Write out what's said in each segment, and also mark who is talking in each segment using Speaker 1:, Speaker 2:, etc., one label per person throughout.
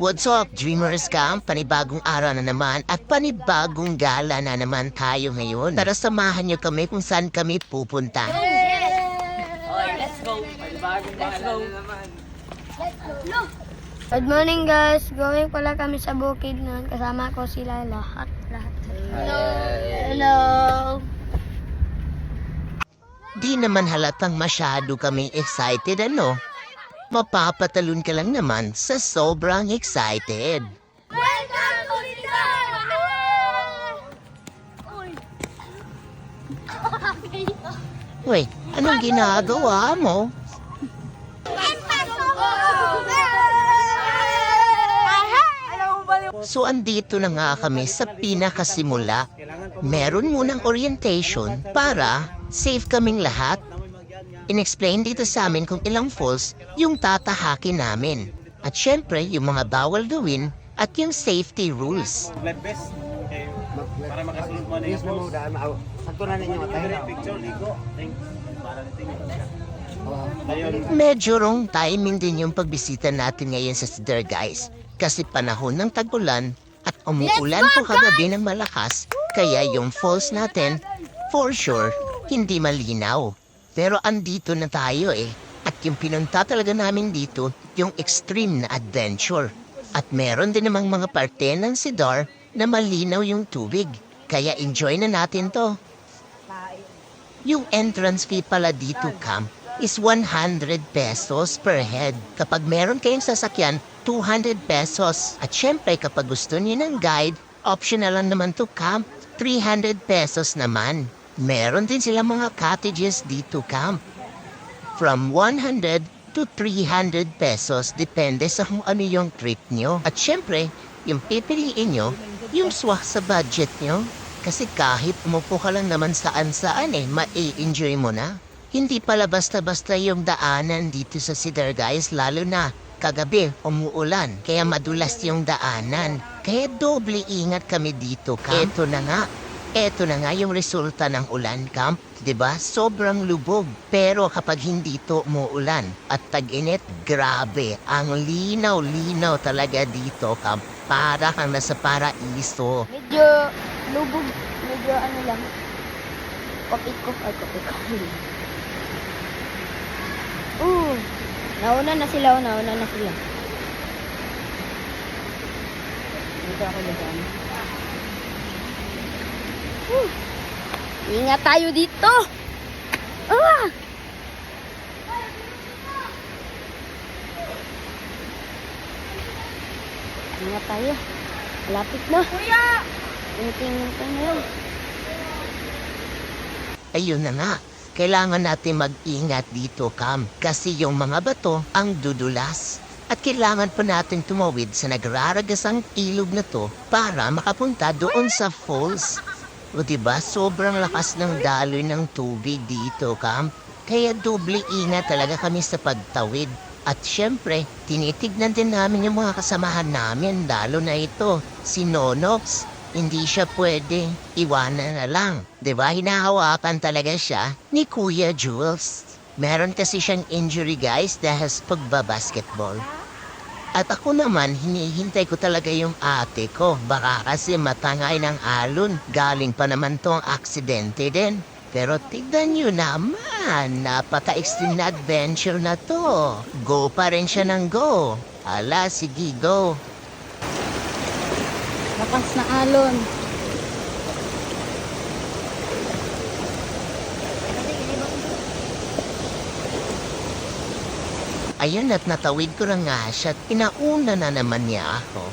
Speaker 1: What's up, Dreamers Camp? Panibagong araw na naman at panibagong gala na naman tayo ngayon. Tara samahan niyo kami kung saan kami pupunta.
Speaker 2: Okay, let's go. Let's go.
Speaker 3: Good morning guys, going pala kami sa bukid nun. Kasama ko sila lahat. Hello.
Speaker 1: Di naman halatang masyado kaming excited, ano? Mapapatalon ka lang naman sa sobrang excited.
Speaker 3: Welcome to
Speaker 1: Wait, anong ginagawa mo? So andito na nga kami sa pinakasimula. Meron munang orientation para safe kaming lahat. Inexplain dito sa amin kung ilang falls yung tatahakin namin. At syempre, yung mga bawal gawin at yung safety rules.
Speaker 4: Blood vest. Okay. Para makasunod mo na yung post.
Speaker 5: Sakto na ninyo.
Speaker 4: Picture, ligo. Para
Speaker 1: Medyo wrong timing din yung pagbisita natin ngayon sa Cedar, guys. Kasi panahon ng tag-ulan at umuulan po kagabi ng malakas. Kaya yung falls natin, for sure, hindi malinaw. Pero andito na tayo eh. At yung pinunta talaga namin dito, yung extreme na adventure. At meron din namang mga parte ng Cedar na malinaw yung tubig. Kaya enjoy na natin to. Yung entrance fee pala dito, camp, is 100 pesos per head. Kapag meron kayong sasakyan, 200 pesos. At syempre kapag gusto niyo ng guide, optional lang naman to, camp, 300 pesos naman. Meron din silang mga cottages dito, camp. From 100 to 300 pesos, depende sa kung ano yung trip nyo. At syempre, yung pipiliin nyo, yung swak sa budget nyo. Kasi kahit umupo ka lang naman saan-saan ma-enjoy mo na. Hindi pala basta-basta yung daanan dito sa Cedar, guys, lalo na kagabi umuulan. Kaya madulas yung daanan. Kaya doble ingat kami dito, camp. Eto na nga yung resulta ng ulan, camp. 'Di ba? Sobrang lubog. Pero kapag hindi to umuulan at tag-init, grabe. Ang linaw-linaw talaga dito, camp. Para kang nasa paraiso.
Speaker 3: Medyo lubog, medyo ano lang. Kopik-kop. Nauna na sila. Dito ako dyan. Ingat tayo dito. Ingat tayo. Malapit na. Kuya! Tingin na yan.
Speaker 1: Ayun na nga. Kailangan natin mag-ingat dito, Cam. Kasi yung mga bato ang dudulas. At kailangan pa natin tumawid sa nagraragasang ilog na to para makapunta doon sa falls. O diba, sobrang lakas ng daloy ng tubig dito, Cam. Kaya doble ingat talaga kami sa pagtawid. At syempre, tinitignan din namin yung mga kasamahan namin, lalo na ito, si Nonox. Hindi siya pwede, iwanan na lang. Diba, hinahawakan talaga siya ni Kuya Jules. Meron kasi siyang injury, guys, dahil sa pagbabasketball. At ako naman, hinihintay ko talaga yung ate ko. Baka kasi matangay ng alon. Galing pa naman tong aksidente din. Pero tignan nyo naman, napaka-extreme na adventure na to. Go pa rin siya ng go. Ala, sige, go.
Speaker 2: Lakas na alon.
Speaker 1: Ayun at natawid ko na nga siya at pinauna na naman niya ako.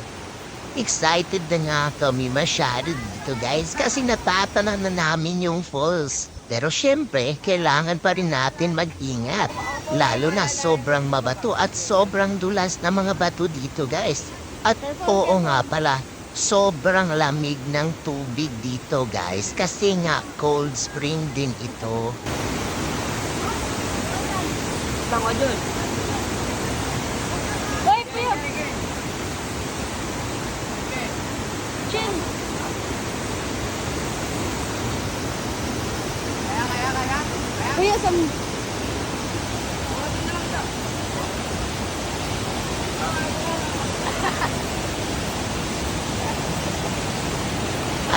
Speaker 1: Excited na nga kami masyado dito, guys, kasi natatanan na namin yung falls. Pero syempre, kailangan pa rin natin mag-ingat. Lalo na sobrang mabato at sobrang dulas na mga bato dito, guys. At oo nga pala, sobrang lamig ng tubig dito, guys, kasi nga cold spring din ito.
Speaker 2: Tama dun.
Speaker 3: Hoy, Pio! Chin! Kuya,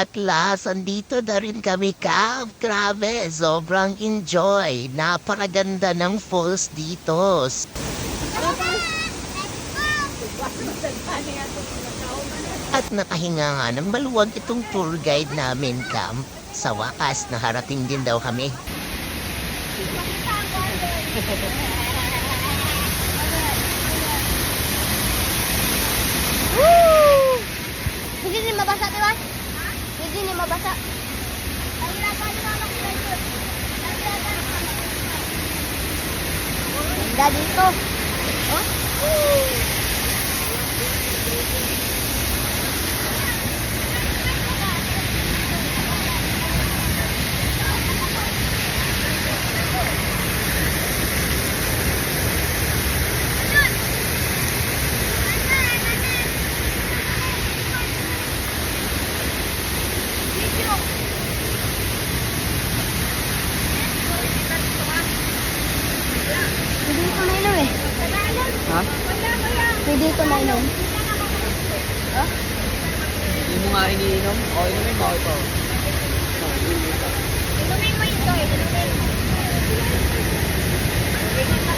Speaker 1: At last, andito na rin kami, Cam. Grabe, sobrang enjoy. Napakaganda ng falls dito. At nakahinga nga ng maluwag itong tour guide namin, Cam. Sa wakas, nakarating din daw kami.
Speaker 3: Woo! Hindi ni mabasa, di ba? Hindi ni mabasa. Ganda dito. Oh? Pwede ito mainom eh.
Speaker 2: Ha?
Speaker 3: Pwede ito mainom.
Speaker 2: Hindi mo nga iniinom? O, inumin mo ito.
Speaker 3: Inumin mo ito eh. Inumin mo.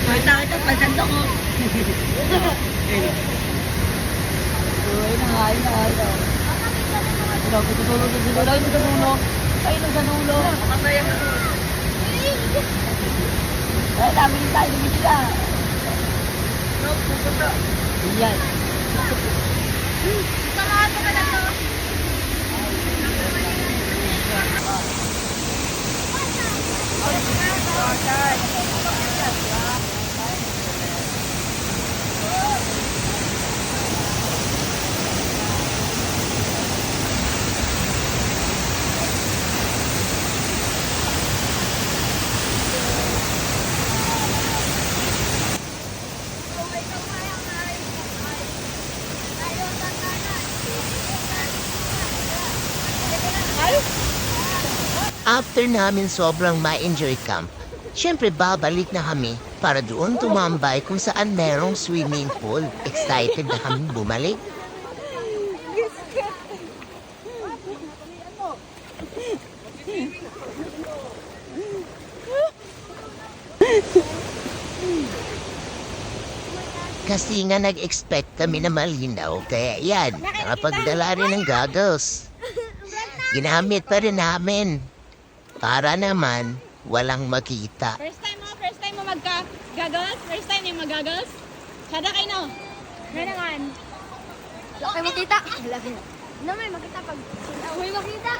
Speaker 2: May takit ang pasando ko. Uy, nangain na ito. Ito, tutulog sa dulo. Ay, sa dulo. Ay, sa dulo. Makasaya mo. Ay, dami din tayo. Dumi sila. Iyan.
Speaker 3: Sarado ka na to.
Speaker 1: After namin sobrang ma-enjoy camp, syempre babalik na kami para doon tumambay kung saan merong swimming pool. Excited na kami bumalik. Kasi nga nag-expect kami na malinaw, kaya yan, nakapagdala rin ng goggles. Ginamit pa rin namin para naman walang makita.
Speaker 5: First time mo magka-goggles? First time yung mag-goggles? Sada kayo no? Meron.
Speaker 3: Laki makita. Laki. Ano may makita pag... May makita.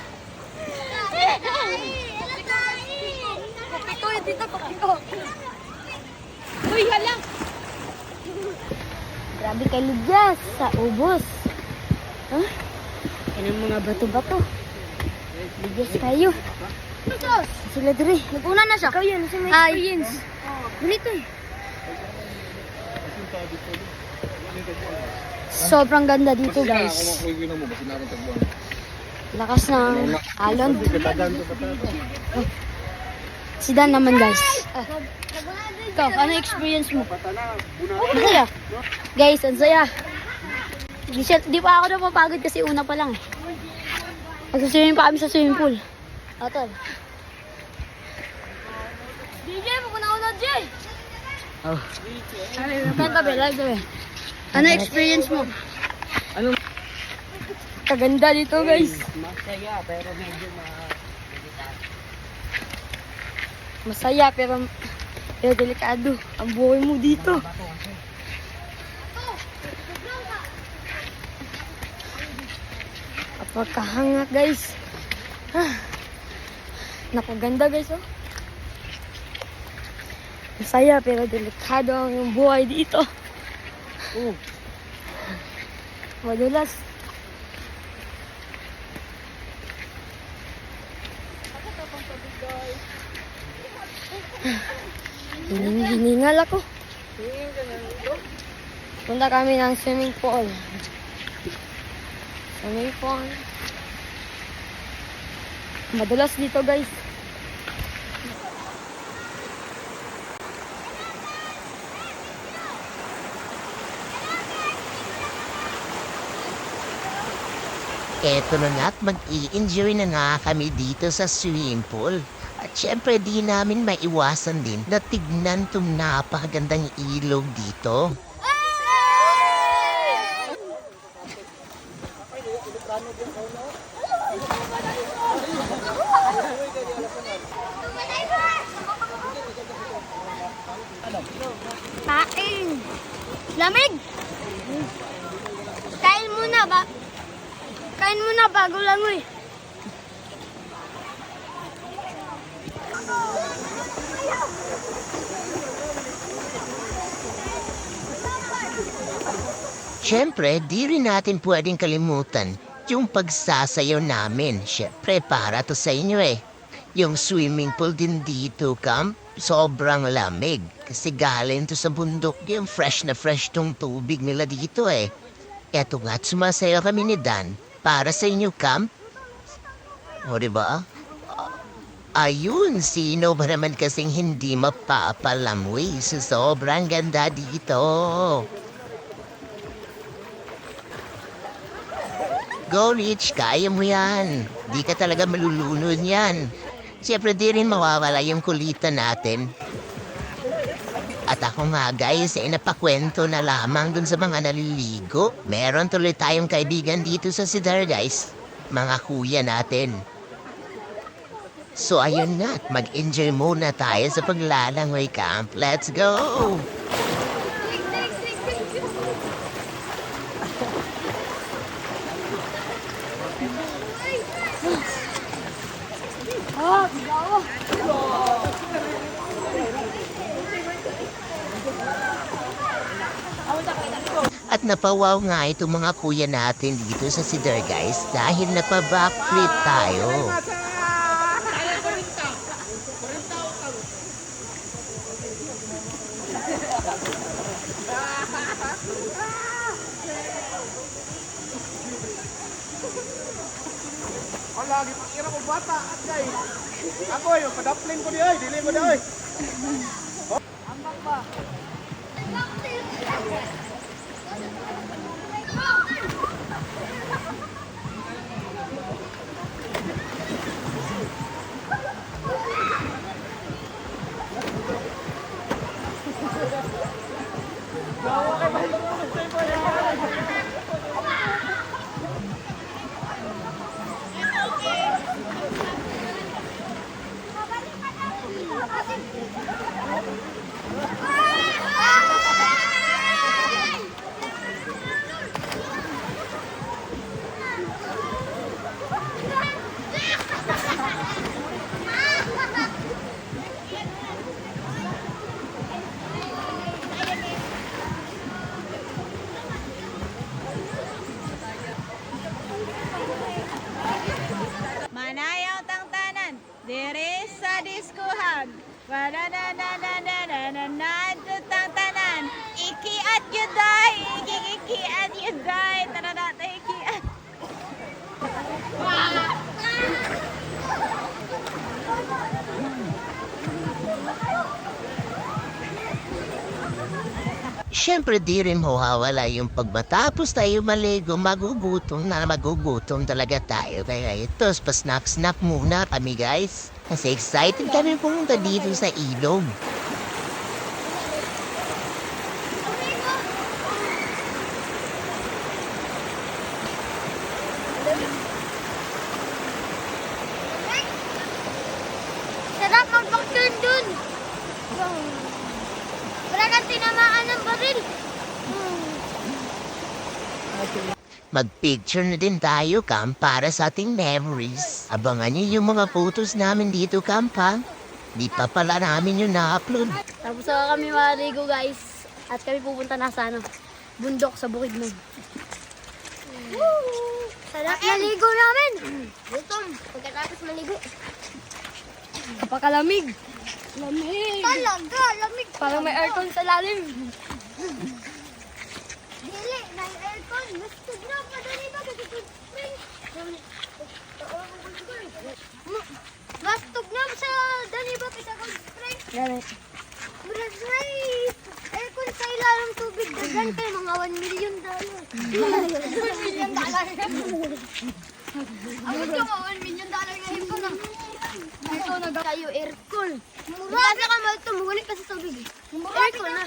Speaker 3: Kopiko yun dito, kopiko.
Speaker 5: Uy, hala!
Speaker 3: Grabe kay Lidyas sa ubos. Huh? Yan ang mga bato-bato. Lidyas kayo. Sila diri. Naguna na siya. Ikaw yun. Si may experience. Ganito eh. Sobrang ganda dito guys. Lakas ng alon. Oh. Si Dan naman guys. Ikaw, ano experience mo? Masaya. Guys, ang saya. Di pa ako napapagod kasi una pa lang eh. Magsaswimming pa kami sa swimming pool. Tol. DJ, makunakaw DJ!
Speaker 2: Oh.
Speaker 3: Kanta ba? Live ba? Ano experience mo?
Speaker 2: Ano?
Speaker 3: Kaganda dito guys.
Speaker 2: Masaya, pero medyo
Speaker 3: Masaya pero delikado. Ang buhay mo dito. Napakahanga guys. Napaganda guys oh. Masaya pero delikado ang buhay dito. Madulas. Hiningal ako. Punta kami ng swimming pool. Swimming pool. Madulas dito guys.
Speaker 1: Eto na nga at mag-i-enjoy na nga kami dito sa swimming pool. At syempre di namin maiwasan din na tignan itong napakagandang ilog dito.
Speaker 3: Kain! Lamig! Kain muna ba? Kain muna bago langoy.
Speaker 1: Syempre, di rin natin pwedeng kalimutan yung pagsasayaw namin. Syempre, para to sa inyo eh. Yung swimming pool din dito, Camp, sobrang lamig. Kasi galing to sa bundok, yung fresh na fresh tong tubig nila dito eh. Eto nga't sumasayaw kami ni Dan para sa inyo, Camp. O, diba? Ayun, sino ba naman kasing hindi mapapalamwi sa sobrang ganda dito? Go, Rich, kaya mo yan. Di ka talaga malulunod yan. Siyempre di rin mawawala yung kulitan natin. At ako nga guys, napakwento na lamang dun sa mga naliligo. Meron tuloy tayong kaibigan dito sa Cedar guys. Mga kuya natin. So ayun nga, mag-enjoy muna tayo sa paglalangoy camp. Let's go! At napawaw nga itong mga kuya natin dito sa Cedar guys dahil napabackflip tayo.
Speaker 4: Lagi pakira ko bata at guys. Ako yung padapling ko di ay, dili mo di ay.
Speaker 5: Manayaw tang tanan, diri sa diskuhan. Wananananananananad tang tanan. Ikiat yuday, ikiat yuday. Tara natin ikiat.
Speaker 1: Siyempre di rin mawawala yung pag matapos tayo maligo, magugutom talaga tayo. Kaya ito, pa-snap-snap muna kami guys. Kasi excited kami pumunta dito sa ilog.
Speaker 3: Sarap mag-bakturn dun. Wala kang tinamaan ng baril.
Speaker 1: Mag-picture na din tayo, Cam, para sa ating memories. Abangan niyo yung mga photos namin dito, Cam, ha? Di pa pala namin yung na-upload.
Speaker 3: Tapos na kami maligo guys. At kami pupunta na sa bundok sa Bukidnon. Sarap maligo namin. Gutom. Pagkatapos maligo. Kapakalamig. Lamig. Talaga, lamig. Parang may aircon sa lalim. Dili, may aircon. Bastog na pa dali ba? Bastog na sa dali ba? Spring. Murag may aircon sa ilalim tubig. Dagan kayo mga $1 million. Ang gusto mo, $1 million ngayon ko na. Ito na tayo aircon. Kasi ka mo tumulit kasi tubig. Aircon na.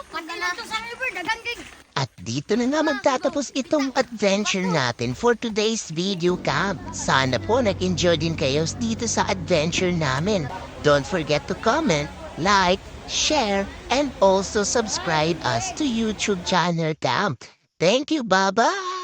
Speaker 3: Pati na to sa river, dagan kay.
Speaker 1: At dito na nga magtatapos itong adventure natin for today's video camp. Sana po nag-enjoy din kayo dito sa adventure namin. Don't forget to comment, like, share, and also subscribe us to YouTube channel camp. Thank you, bye-bye!